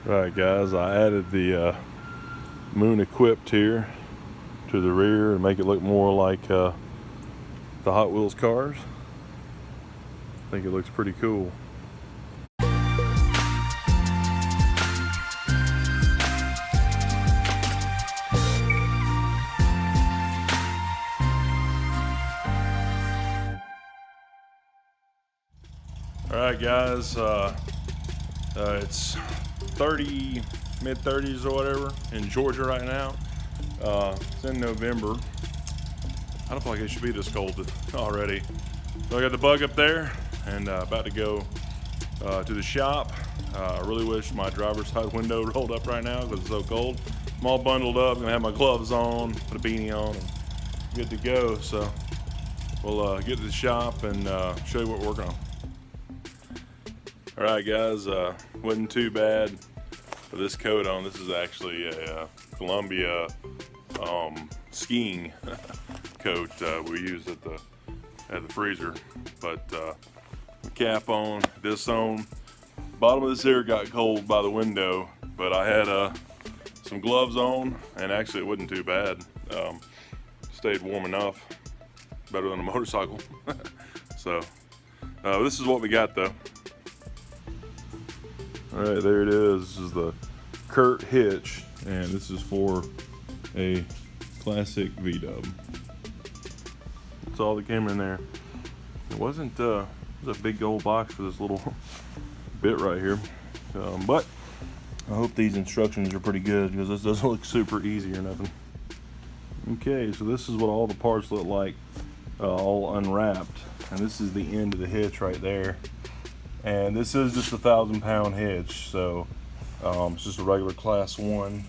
Right guys, I added the moon equipped here to the rear and make it look more like the Hot Wheels cars. I think it looks pretty cool. Alright guys, it's mid-30s or whatever in Georgia right now. It's in November. I don't feel like it should be this cold already. So I got the bug up there and about to go to the shop. I really wish my driver's side window rolled up right now because it's so cold. I'm all bundled up, gonna have my gloves on, put a beanie on, and good to go. So we'll get to the shop and show you what we're working on. Alright guys, wasn't too bad for this coat on. This is actually a Columbia skiing coat we use at the freezer. But the cap on, this on. Bottom of this here got cold by the window, but I had some gloves on, and actually it wasn't too bad. Stayed warm enough, better than a motorcycle. So this is what we got though. All right, there it is. This is the Curt hitch, and this is for a classic VW. That's all that came in there. It wasn't a big old box for this little bit right here, but I hope these instructions are pretty good because this doesn't look super easy or nothing. Okay, so this is what all the parts look like, all unwrapped, and this is the end of the hitch right there. And this is just a 1,000-pound hitch, so it's just a regular class 1.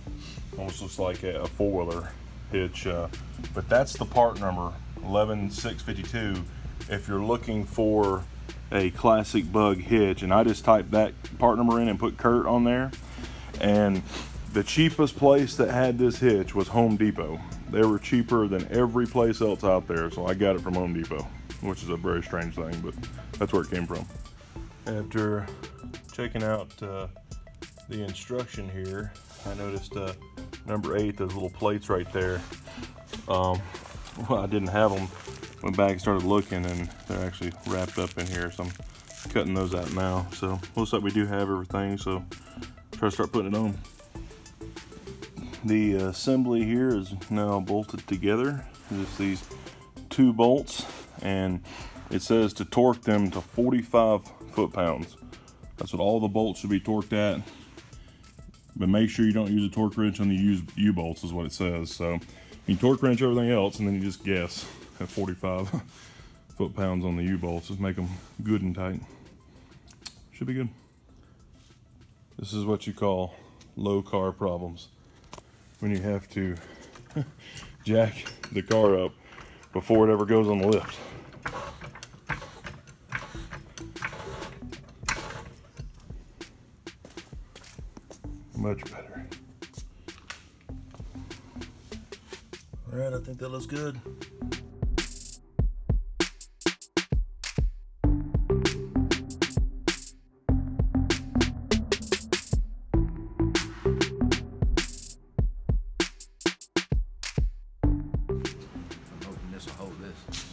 Almost looks like a four-wheeler hitch, but that's the part number 11652 if you're looking for a classic bug hitch. And I just typed that part number in and put Curt on there, and the cheapest place that had this hitch was Home Depot. They were cheaper than every place else out there, so I got it from Home Depot, which is a very strange thing, but that's where it came from. After checking out the instruction here, I noticed number 8, those little plates right there. Well, I didn't have them. Went back and started looking, and they're actually wrapped up in here, so I'm cutting those out now. So looks like we do have everything, so try to start putting it on. The assembly here is now bolted together. Just these 2 bolts, and it says to torque them to 45 foot-pounds. That's what all the bolts should be torqued at. But make sure you don't use a torque wrench on the U-bolts is what it says. So you torque wrench everything else, and then you just guess at 45 foot-pounds on the U-bolts. Just make them good and tight. Should be good. This is what you call low car problems. When you have to jack the car up before it ever goes on the lift. Much better. All right, I think that looks good.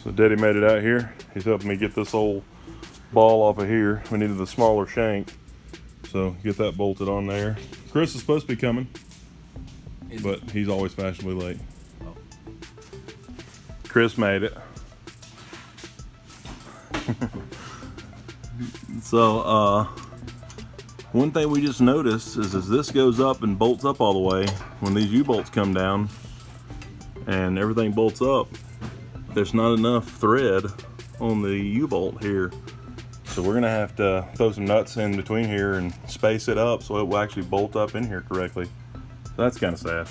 So Daddy made it out here. He's helping me get this old ball off of here. We needed the smaller shank, so get that bolted on there. Chris is supposed to be coming, but he's always fashionably late. Oh. Chris made it. So one thing we just noticed is as this goes up and bolts up all the way, when these U-bolts come down and everything bolts up, there's not enough thread on the U-bolt here. So we're gonna have to throw some nuts in between here and space it up so it will actually bolt up in here correctly. So that's kind of sad.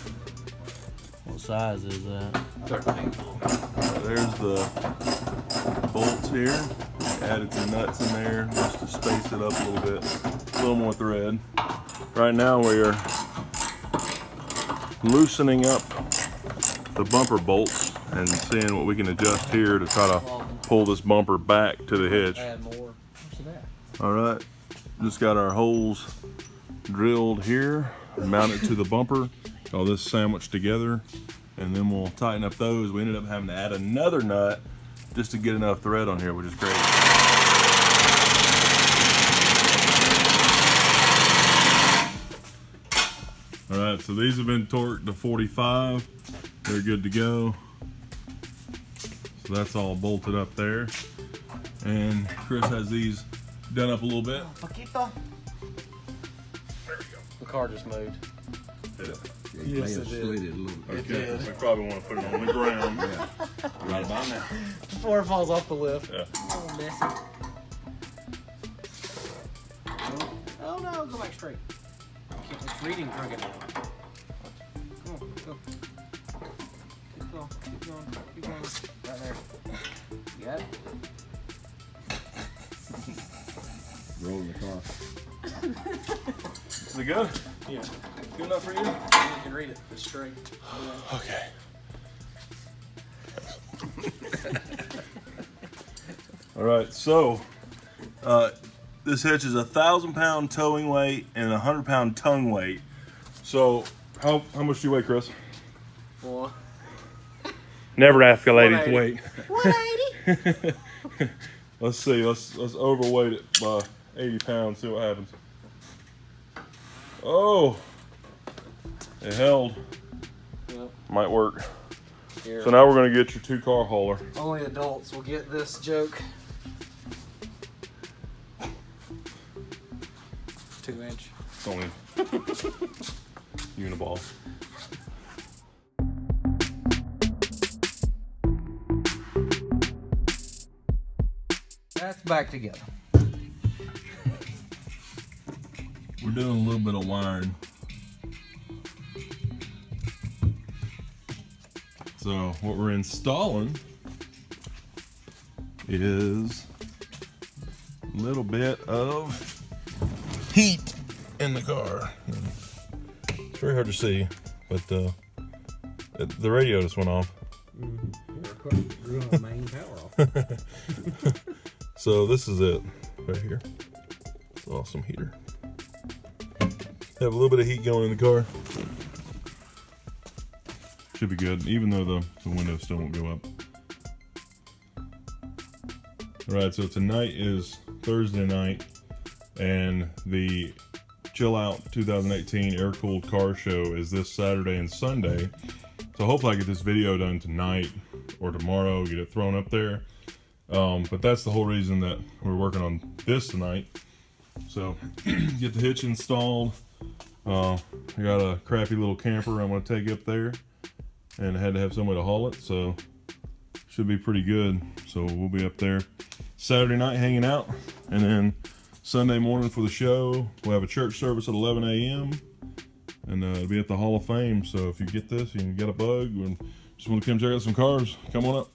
What size is that? 13. There's the bolts here. Added some nuts in there just to space it up a little bit. A little more thread. Right now we are loosening up the bumper bolts and seeing what we can adjust here to try to pull this bumper back to the hitch. Add more. All right, just got our holes drilled here, mount it to the bumper, all this sandwiched together, and then we'll tighten up those. We ended up having to add another nut just to get enough thread on here, which is great. All right, so these have been torqued to 45. They're good to go. So that's all bolted up there. And Chris has these done up a little bit. Poquito. The car just moved. Yeah. Yes, it did. Okay, we probably want to put it on the ground. Yeah. Right about now. Before it falls off the lift. Yeah. Oh, messy. Oh no, go back straight. It's reading crooked now. Come on, go. Keep going, keep going, keep going. Right there. You got it? Rolling the car. Is it good? Yeah. Good enough for you? You can read it. It's straight. Okay. All right, so this hitch is 1,000-pound towing weight and 100-pound tongue weight. So how much do you weigh, Chris? Well, Never ask a lady's 180. weight. Let's see. Let's overweight it by 80 pounds. See what happens. Oh, it held. Yep. Might work. Here. So now we're gonna get your 2-car hauler. Only adults will get this joke. 2-inch. It's only uniball. That's back together. We're doing a little bit of wiring. So what we're installing is a little bit of heat in the car. It's very hard to see, but the radio just went off. Main power off. So this is it right here. It's an awesome heater. Have a little bit of heat going in the car. Should be good, even though the windows still won't go up. All right, so tonight is Thursday night, and the Chill Out 2018 Air Cooled Car Show is this Saturday and Sunday. So hopefully I get this video done tonight or tomorrow, get it thrown up there. But that's the whole reason that we're working on this tonight. So get the hitch installed. I got a crappy little camper I'm going to take up there, and I had to have somebody to haul it, so should be pretty good. So we'll be up there Saturday night hanging out, and then Sunday morning for the show we'll have a church service at 11 a.m. and it'll be at the Hall of Fame. So if you get this and you got a bug and just want to come check out some cars, come on up.